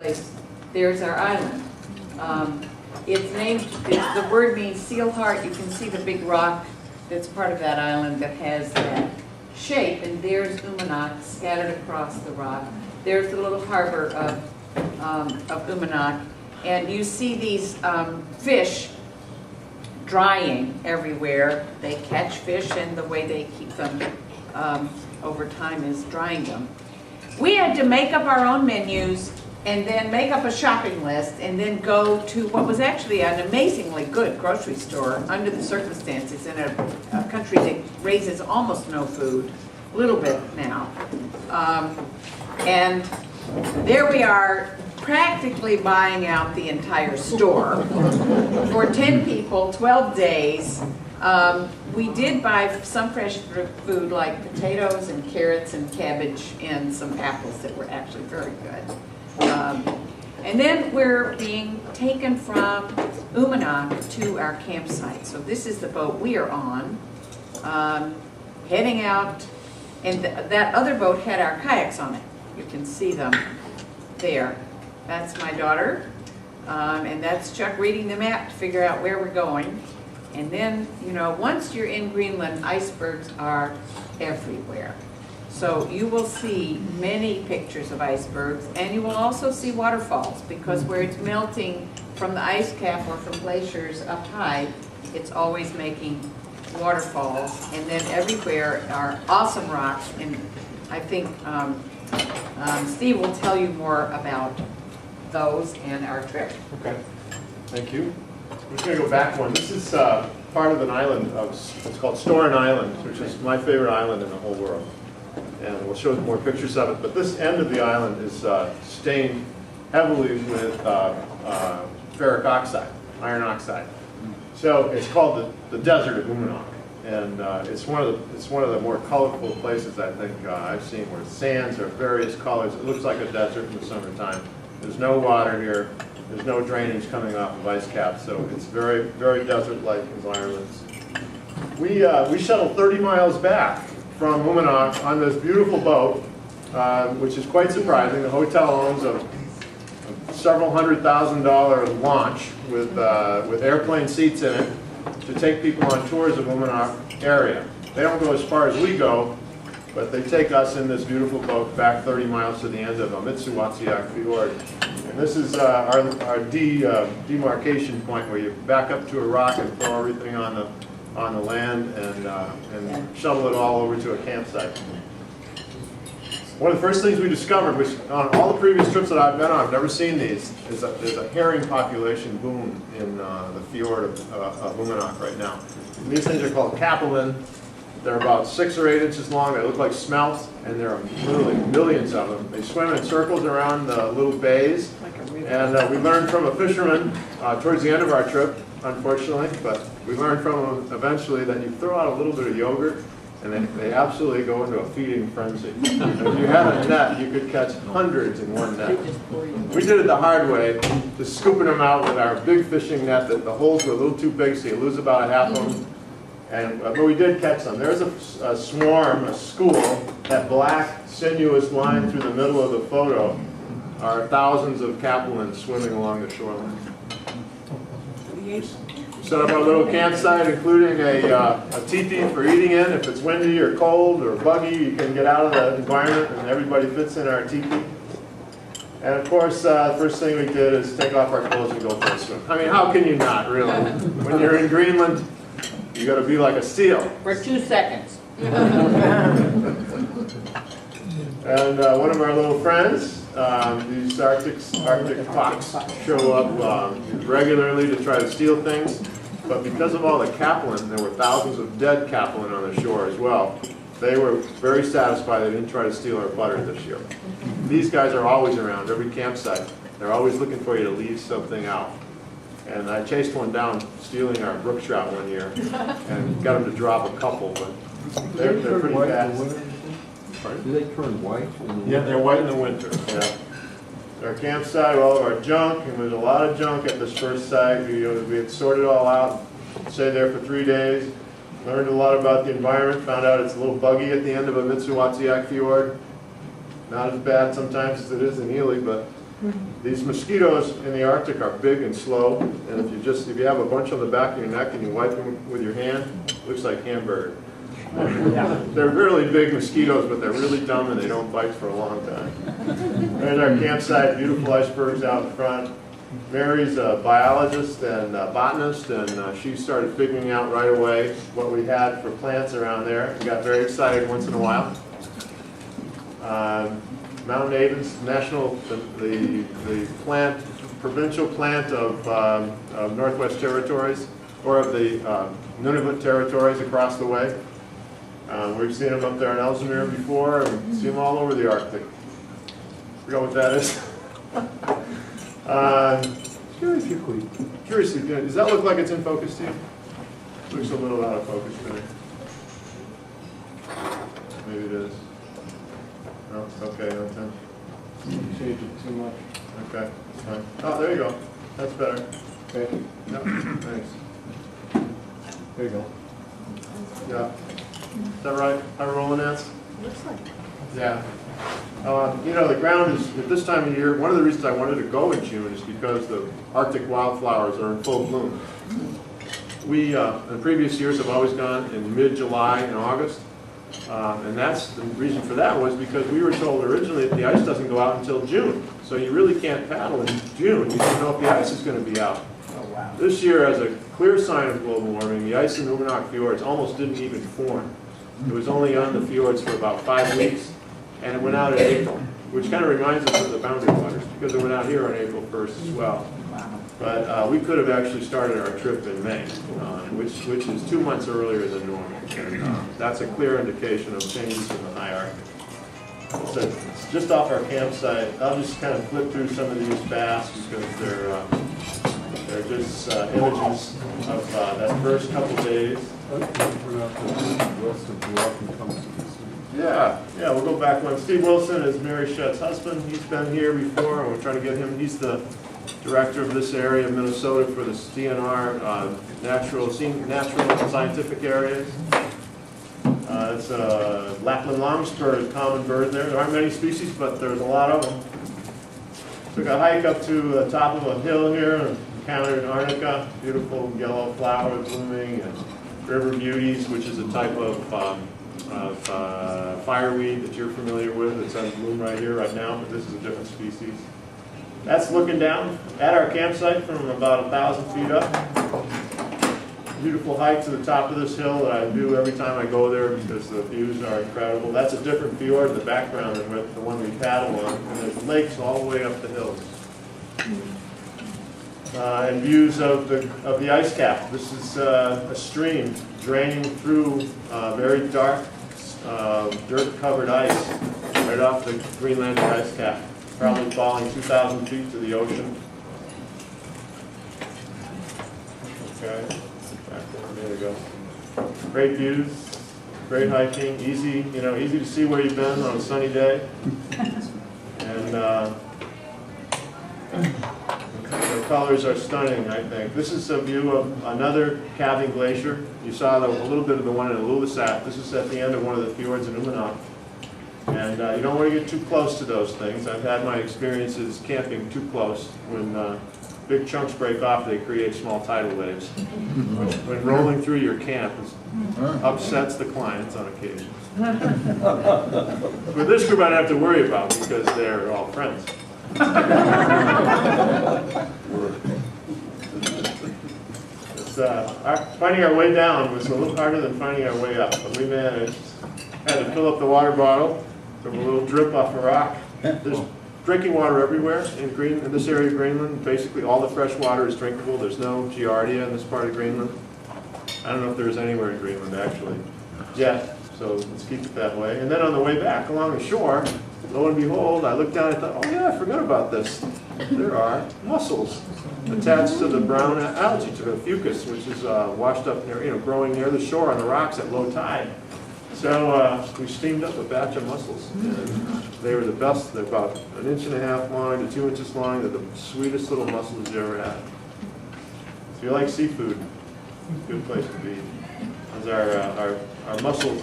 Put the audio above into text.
place, there's our island. It's named, the word means seal heart. You can see the big rock that's part of that island that has that shape, and there's Umanak scattered across the rock. There's the little harbor of Umanak, and you see these fish drying everywhere. They catch fish, and the way they keep them over time is drying them. We had to make up our own menus and then make up a shopping list and then go to what was actually an amazingly good grocery store under the circumstances in a country that raises almost no food, a little bit now. And there we are, practically buying out the entire store for 10 people, 12 days. We did buy some fresh food like potatoes and carrots and cabbage and some apples that were actually very good. And then we're being taken from Umanak to our campsite. So this is the boat we are on, heading out, and that other boat had our kayaks on it. You can see them there. That's my daughter, and that's Chuck reading the map to figure out where we're going. And then, you know, once you're in Greenland, icebergs are everywhere. So you will see many pictures of icebergs, and you will also see waterfalls, because where it's melting from the ice cap or from glaciers up high, it's always making waterfalls. And then everywhere are awesome rocks, and I think Steve will tell you more about those and our trip. Okay, thank you. I'm just going to go back one. This is part of an island, it's called Storen Island, which is my favorite island in the whole world. And we'll show more pictures of it. But this end of the island is stained heavily with ferric oxide, iron oxide. So it's called the Desert of Umanak. And it's one of the more colorful places I think I've seen, where sands are various colors. It looks like a desert in the summertime. There's no water here. There's no drainage coming off of ice caps, so it's very, very desert-like environments. We shuttled 30 miles back from Umanak on this beautiful boat, which is quite surprising. The hotel owns a several $100,000 launch with airplane seats in it to take people on tours of Umanak area. They don't go as far as we go, but they take us in this beautiful boat back 30 miles to the end of Amitsuwatsiak Fjord. And this is our demarcation point, where you back up to a rock and throw everything on the land and shuttle it all over to a campsite. One of the first things we discovered, which on all the previous trips that I've been on, I've never seen these, is that there's a herring population boom in the fjord of Umanak right now. And these things are called capelin. They're about 6 or 8 inches long. They look like smelts, and there are literally millions of them. They swim in circles around the little bays. And we learned from a fisherman towards the end of our trip, unfortunately, but we learned from him eventually that you throw out a little bit of yogurt, and they absolutely go into a feeding frenzy. And if you had a net, you could catch hundreds in one net. We did it the hard way, just scooping them out with our big fishing net. That the holes were a little too big, so you lose about a half of them. But we did catch them. There's a swarm, a school. That black, sinuous line through the middle of the photo are thousands of capelins swimming along the shoreline. Set up our little campsite, including a teepee for eating in. If it's windy or cold or buggy, you can get out of the environment, and everybody fits in our teepee. And of course, the first thing we did is take off our clothes and go for a swim. I mean, how can you not, really? When you're in Greenland, you got to be like a seal. For 2 seconds. And one of our little friends, these Arctic fox, show up regularly to try to steal things. But because of all the capelin, there were thousands of dead capelin on the shore as well. They were very satisfied they didn't try to steal our butter this year. These guys are always around, every campsite. They're always looking for you to leave something out. And I chased one down stealing our brook trout one year and got him to drop a couple, but they're pretty fast. Do they turn white? Yeah, they're white in the winter. Yeah. Our campsite, all of our junk, and there's a lot of junk at this first site. We had sorted it all out, stayed there for 3 days, learned a lot about the environment, found out it's a little buggy at the end of Amitsuwatsiak Fjord. Not as bad sometimes as it is in Ely, but These mosquitoes in the Arctic are big and slow, and if you have a bunch on the back of your neck and you wipe them with your hand, it looks like hamburger. They're really big mosquitoes, but they're really dumb and they don't bite for a long time. There's our campsite, beautiful icebergs out in front. Mary's a biologist and a botanist, and she started figuring out right away what we had for plants around there. We got very excited once in a while. Mountain Avens, the plant, provincial plant of Northwest Territories, or of the Nunavut Territories across the way. We've seen them up there in Ellesmere before, and see them all over the Arctic. Forgot what that is. Curiously, does that look like it's in focus to you? Looks a little out of focus to me. Maybe it is. No, it's okay, no time. You changed it too much. Okay, that's fine. Oh, there you go. That's better. Okay, Yep, thanks. there you go. Yeah. Is that right? How we're rolling, Nance? Looks like. Yeah. You know, the ground is, at this time of year, one of the reasons I wanted to go in June is because the Arctic wildflowers are in full bloom. We, in previous years, have always gone in mid-July and August. And that's the reason for that was because we were told originally that the ice doesn't go out until June. So you really can't paddle in June. You don't know if the ice is going to be out. Oh, wow. This year, as a clear sign of global warming, the ice in the Umanak fjords almost didn't even form. It was only on the fjords for about 5 weeks, and it went out in April, which kind of reminds us of the boundary waters, because it went out here on April 1st as well. But we could have actually started our trip in May, which is 2 months earlier than normal. And that's a clear indication of changes in the high Arctic. So it's just off our campsite. I'll just kind of flip through some of these fast because they're just images of that first couple days. Yeah, we'll go back one. Steve Wilson is Mary Shett's husband. He's been here before, and we're trying to get him. He's the director of this area of Minnesota for the DNR natural scientific areas. It's a Lapland longspur, a common bird there. There aren't many species, but there's a lot of them. Took a hike up to the top of a hill here and encountered arnica, beautiful yellow flowers blooming, and river beauties, which is a type of fireweed that you're familiar with. It's on bloom right here, right now, but this is a different species. That's looking down at our campsite from about 1,000 feet up. Beautiful hike to the top of this hill that I do every time I go there because the views are incredible. That's a different fjord in the background than the one we paddle on, and there's lakes all the way up the hills. And views of the ice cap. This is a stream draining through very dark, dirt-covered ice right off the Greenland ice cap, probably falling 2,000 feet to the ocean. Okay, there we go. Great views, great hiking, easy to see where you've been on a sunny day, and the colors are stunning, I think. This is a view of another calving glacier. You saw a little bit of the one in Ilulissat. This is at the end of one of the fjords in Umanak. And you don't want to get too close to those things. I've had my experiences camping too close. When big chunks break off, they create small tidal waves. When rolling through your camp, it upsets the clients on occasion. With this group, I don't have to worry about because they're all friends. Finding our way down was a little harder than finding our way up, but we managed. Had to fill up the water bottle from a little drip off a rock. There's drinking water everywhere in this area of Greenland. Basically, all the fresh water is drinkable. There's no giardia in this part of Greenland. I don't know if there is anywhere in Greenland, actually, yet. So let's keep it that way. And then on the way back along the shore, lo and behold, I looked down and thought, oh yeah, I forgot about this. There are mussels attached to the brown algae, to the fucus, which is washed up near, growing near the shore on the rocks at low tide. So we steamed up a batch of mussels, and they were the best. They're about 1.5 inches long to 2 inches long. They're the sweetest little mussels you ever had. If you like seafood, it's a good place to be. As our mussel